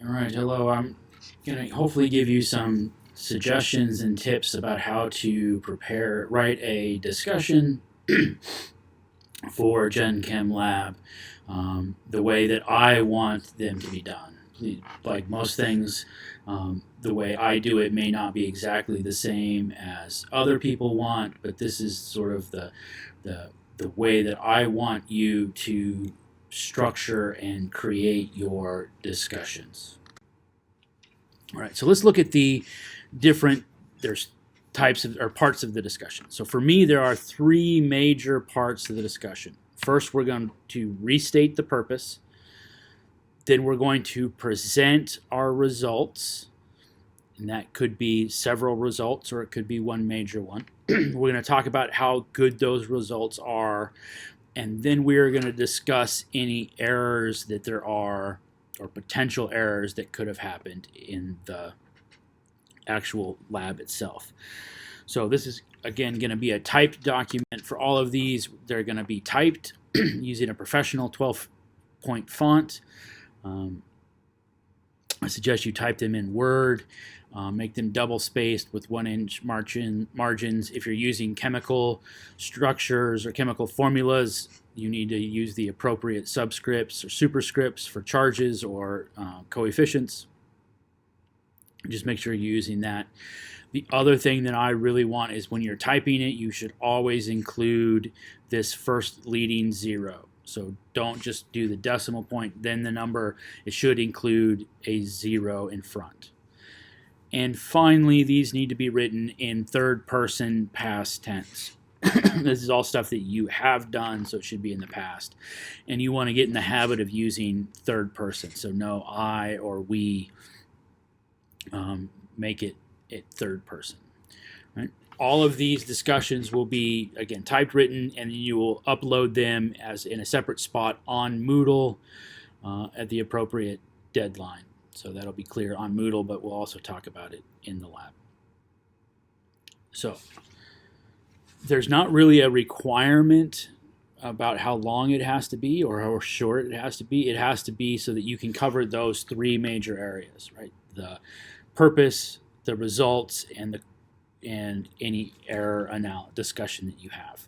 All right, hello. I'm going to hopefully give you some suggestions and tips about how to write a discussion for Gen Chem Lab the way that I want them to be done. Like most things, the way I do it may not be exactly the same as other people want, but this is sort of the, the way that I want you to structure and create your discussions. All right, so let's look at the different there's types of or parts of the discussion. So for me, there are three major parts of the discussion. First, we're going to restate the purpose. Then we're going to present our results, and that could be several results or it could be one major one. We're going to talk about how good those results are, and then we are going to discuss any errors that there are or potential errors that could have happened in the actual lab itself. So this is again going to be a typed document. For all of these, they're going to be typed using a professional 12-point font. I suggest you type them in Word. Make them double spaced with 1-inch margins. If you're using chemical structures or chemical formulas, you need to use the appropriate subscripts or superscripts for charges or coefficients. Just make sure you're using that. The other thing that I really want is when you're typing it, you should always include this first leading zero. So don't just do the decimal point, then the number. It should include a zero in front. And finally, these need to be written in third person past tense. This is all stuff that you have done, so it should be in the past. And you want to get in the habit of using third person. So no I or we. Make it third person. Right? All of these discussions will be, again, typed, written, and you will upload them as in a separate spot on Moodle at the appropriate deadline. So that'll be clear on Moodle, but we'll also talk about it in the lab. So there's not really a requirement about how long it has to be or how short it has to be. It has to be so that you can cover those three major areas, right? The purpose, the results, and any error discussion that you have.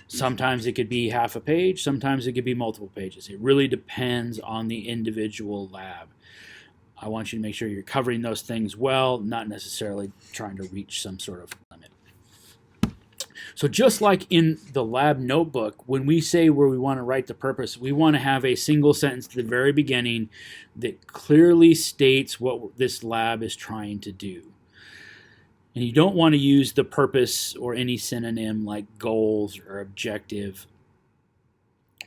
Sometimes it could be half a page, sometimes it could be multiple pages. It really depends on the individual lab. I want you to make sure you're covering those things well, not necessarily trying to reach some sort of limit. So just like in the lab notebook, when we say where we want to write the purpose, we want to have a single sentence at the very beginning that clearly states what this lab is trying to do. And you don't want to use the purpose or any synonym like goals or objective.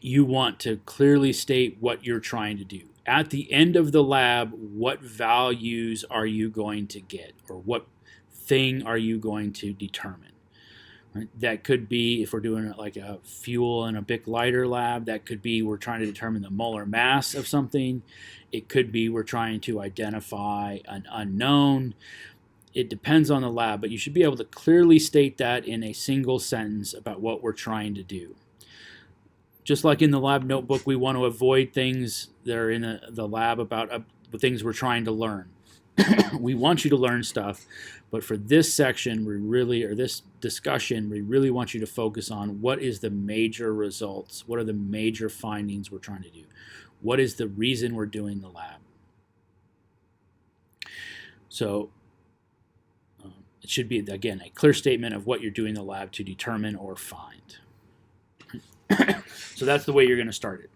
You want to clearly state what you're trying to do. At the end of the lab, what values are you going to get, or what thing are you going to determine? Right? That could be, if we're doing it like a fuel and a Bic lighter lab, that could be we're trying to determine the molar mass of something. It could be we're trying to identify an unknown. It depends on the lab, but you should be able to clearly state that in a single sentence about what we're trying to do. Just like in the lab notebook, we want to avoid things that are in the lab about the things we're trying to learn. We want you to learn stuff, but for this section, this discussion, we really want you to focus on what is the major results, what are the major findings we're trying to do, what is the reason we're doing the lab. So it should be, again, a clear statement of what you're doing the lab to determine or find. So that's the way you're going to start it.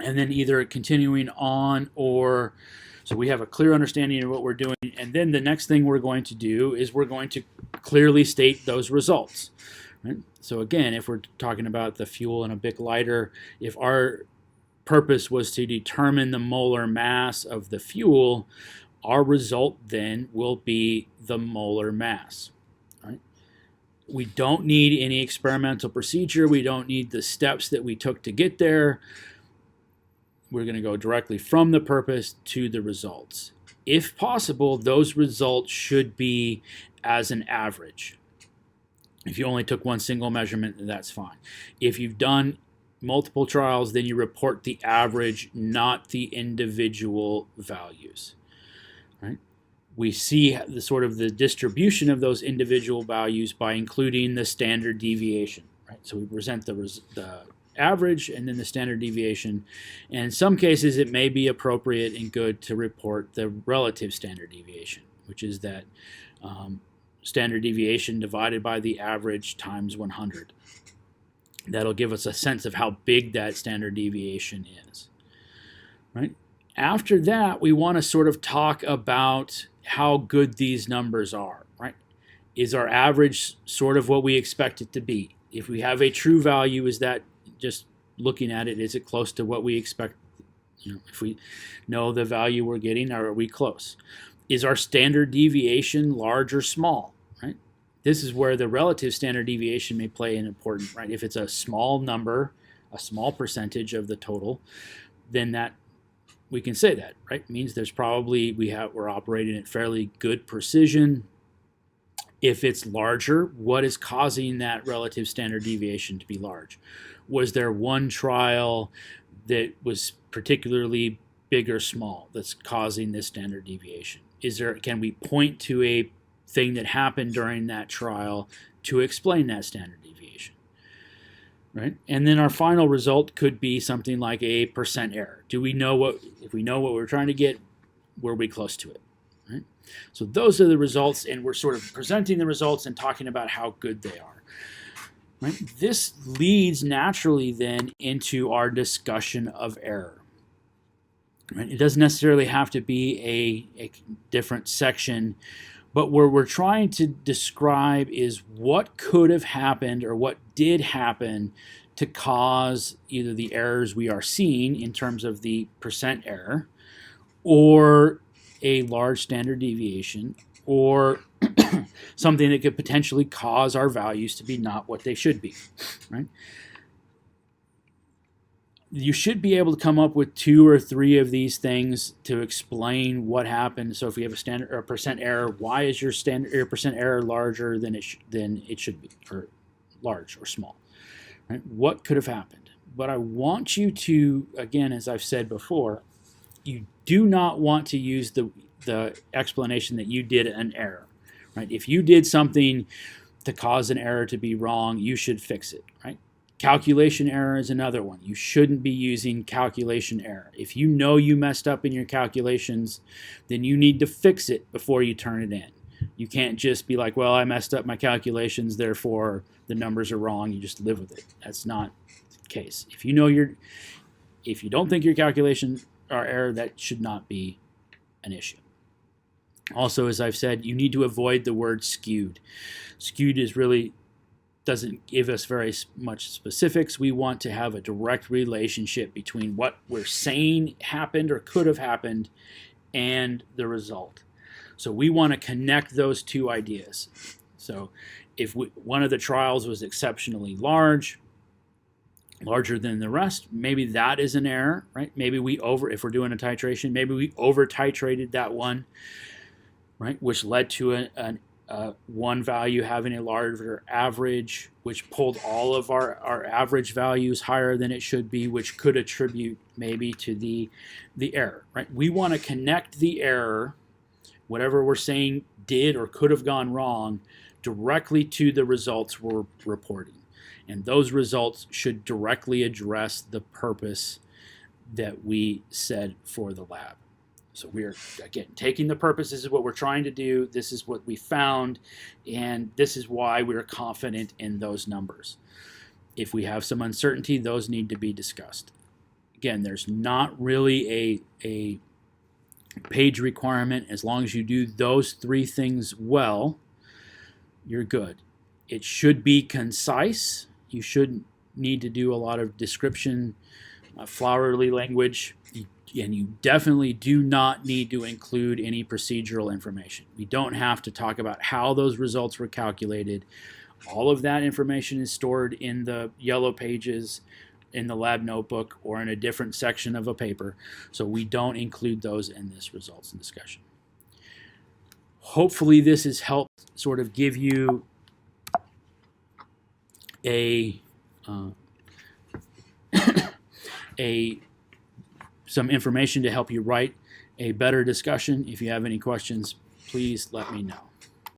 And then either continuing on or... So we have a clear understanding of what we're doing, and then the next thing we're going to do is we're going to clearly state those results. Right? So again, if we're talking about the fuel in a Bic lighter, if our purpose was to determine the molar mass of the fuel, our result then will be the molar mass. Right? We don't need any experimental procedure. We don't need the steps that we took to get there. We're going to go directly from the purpose to the results. If possible, those results should be as an average. If you only took one single measurement, that's fine. If you've done multiple trials, then you report the average, not the individual values. Right? We see the distribution of those individual values by including the standard deviation. Right? So we present the average and then the standard deviation. And in some cases, it may be appropriate and good to report the relative standard deviation, which is that standard deviation divided by the average times 100. That'll give us a sense of how big that standard deviation is. Right? After that, we want to sort of talk about how good these numbers are. Right? Is our average sort of what we expect it to be? If we have a true value, is that just looking at it, is it close to what we expect? If we know the value we're getting, are we close? Is our standard deviation large or small? Right? This is where the relative standard deviation may play an important, right? If it's a small number, a small percentage of the total, then that we can say that, right? It means there's probably we're operating at fairly good precision. If it's larger, what is causing that relative standard deviation to be large? Was there one trial that was particularly big or small that's causing this standard deviation? Can we point to a thing that happened during that trial to explain that standard deviation? Right? And then our final result could be something like a percent error. If we know what we're trying to get, were we close to it? Right? So those are the results, and we're sort of presenting the results and talking about how good they are. Right? This leads naturally then into our discussion of error. Right? It doesn't necessarily have to be a different section, but what we're trying to describe is what could have happened or what did happen to cause either the errors we are seeing in terms of the percent error, or a large standard deviation, or something that could potentially cause our values to be not what they should be. Right? You should be able to come up with 2 or 3 of these things to explain what happened. So if we have a standard or a percent error, why is your standard or percent error larger than it should be, or large or small? Right? What could have happened? But I want you to, again, as I've said before, you do not want to use the explanation that you did an error. Right? If you did something to cause an error to be wrong, you should fix it. Right? Calculation error is another one. You shouldn't be using calculation error. If you know you messed up in your calculations, then you need to fix it before you turn it in. You can't just be like, well, I messed up my calculations, therefore the numbers are wrong. You just live with it. That's not the case. If you don't think your calculations are error, that should not be an issue. Also, as I've said, you need to avoid the word skewed. Skewed doesn't give us very much specifics. We want to have a direct relationship between what we're saying happened or could have happened and the result. So we want to connect those two ideas. So if one of the trials was exceptionally larger than the rest, maybe that is an error, right? Maybe if we're doing a titration, maybe we over titrated that one, right? Which led to one value having a larger average, which pulled all of our average values higher than it should be, which could attribute maybe to the error, right? We want to connect the error, whatever we're saying did or could have gone wrong, directly to the results we're reporting. And those results should directly address the purpose that we said for the lab. So we're, again, taking the purpose. This is what we're trying to do. This is what we found. And this is why we're confident in those numbers. If we have some uncertainty, those need to be discussed. Again, there's not really a page requirement. As long as you do those 3 things well, you're good. It should be concise. You shouldn't need to do a lot of description, flowery language. And you definitely do not need to include any procedural information. We don't have to talk about how those results were calculated. All of that information is stored in the yellow pages in the lab notebook or in a different section of a paper. So we don't include those in this results and discussion. Hopefully this has helped sort of give you a some information to help you write a better discussion. If you have any questions, please let me know.